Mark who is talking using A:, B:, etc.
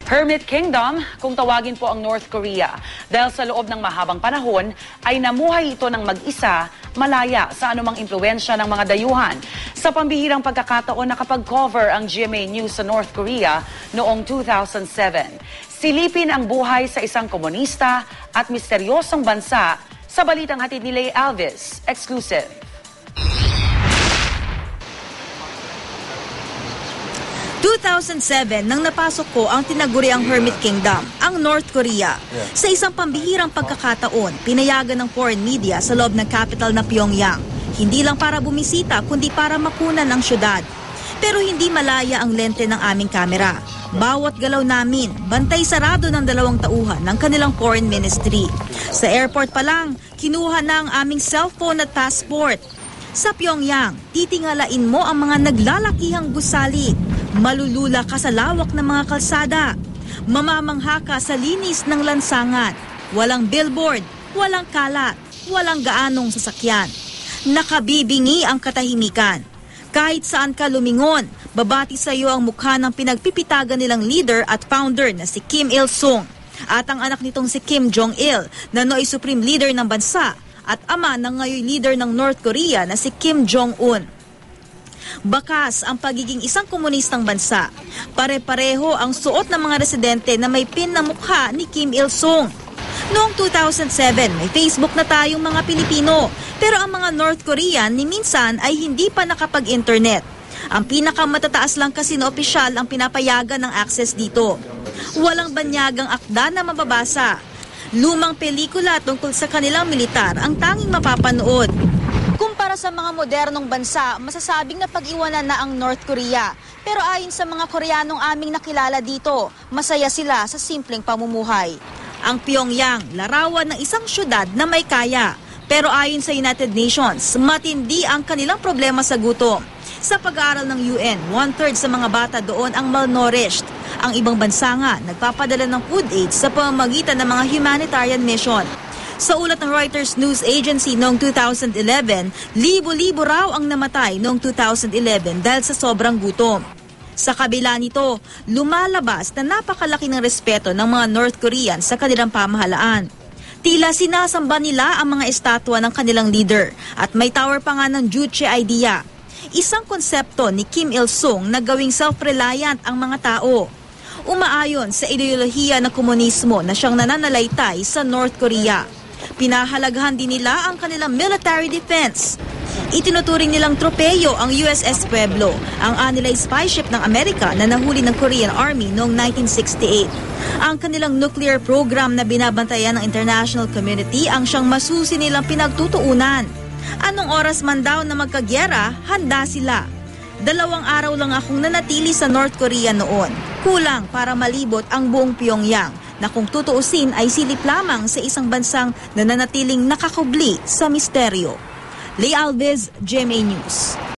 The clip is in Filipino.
A: Hermit Kingdom, kung tawagin po ang North Korea. Dahil sa loob ng mahabang panahon, ay namuhay ito ng mag-isa, malaya sa anumang impluensya ng mga dayuhan. Sa pambihirang pagkakataon, nakapag-cover ang GMA News sa North Korea noong 2007. Silipin ang buhay sa isang komunista at misteryosong bansa sa balitang hatid ni Leigh Alves. Exclusive.
B: Nang napasok ko ang tinaguriang Hermit Kingdom, ang North Korea. Sa isang pambihirang pagkakataon, pinayagan ng foreign media sa loob ng capital na Pyongyang. Hindi lang para bumisita, kundi para makunan ang syudad. Pero hindi malaya ang lente ng aming kamera. Bawat galaw namin, bantay sarado ng 2 tauhan ng kanilang foreign ministry. Sa airport pa lang, kinuha na ang aming cellphone at passport. Sa Pyongyang, titingalain mo ang mga naglalakihang gusali. Malulula ka sa lawak ng mga kalsada. Mamamangha ka sa linis ng lansangan. Walang billboard, walang kalat, walang gaanong sasakyan. Nakabibingi ang katahimikan. Kahit saan ka lumingon, babati sa iyo ang mukha ng pinagpipitagan nilang leader at founder na si Kim Il-sung. At ang anak nitong si Kim Jong-il na nooy supreme leader ng bansa at ama ng ngayon leader ng North Korea na si Kim Jong-un. Bakas ang pagiging isang komunistang bansa. Pare-pareho ang suot ng mga residente na may pin na mukha ni Kim Il-sung. Noong 2007, may Facebook na tayong mga Pilipino. Pero ang mga North Korean ni minsan ay hindi pa nakapag-internet. Ang pinakamatataas lang kasi na opisyal ang pinapayagan ng access dito. Walang banyagang akda na mababasa. Lumang pelikula tungkol sa kanilang militar ang tanging mapapanood. Kumpara sa mga modernong bansa, masasabing na pag-iwanan na ang North Korea. Pero ayon sa mga Koreanong aming nakilala dito, masaya sila sa simpleng pamumuhay. Ang Pyongyang, larawan ng isang syudad na may kaya. Pero ayon sa United Nations, matindi ang kanilang problema sa gutom. Sa pag-aaral ng UN, 1/3 sa mga bata doon ang malnourished. Ang ibang bansa nga, nagpapadala ng food aid sa pamamagitan ng mga humanitarian mission. Sa ulat ng Reuters News Agency noong 2011, libo-libo raw ang namatay noong 2011 dahil sa sobrang gutom. Sa kabila nito, lumalabas na napakalaki ng respeto ng mga North Korean sa kanilang pamahalaan. Tila sinasamba nila ang mga estatwa ng kanilang leader at may tower pa nga ng Juche idea. Isang konsepto ni Kim Il-sung na gawing self-reliant ang mga tao. Umaayon sa ideolohiya ng komunismo na siyang nananalaytay sa North Korea. Pinahalagahan din nila ang kanilang military defense. Itinuturing nilang tropeyo ang USS Pueblo, ang anilay spy ship ng Amerika na nahuli ng Korean Army noong 1968. Ang kanilang nuclear program na binabantayan ng international community ang siyang masusi nilang pinagtutuunan. Anong oras man daw na magkagyera, handa sila. 2 araw lang akong nanatili sa North Korea noon. Kulang para malibot ang buong Pyongyang na kung tutuusin ay silip lamang sa isang bansang nananatiling nakakubli sa misteryo. Leigh Alves, GMA News.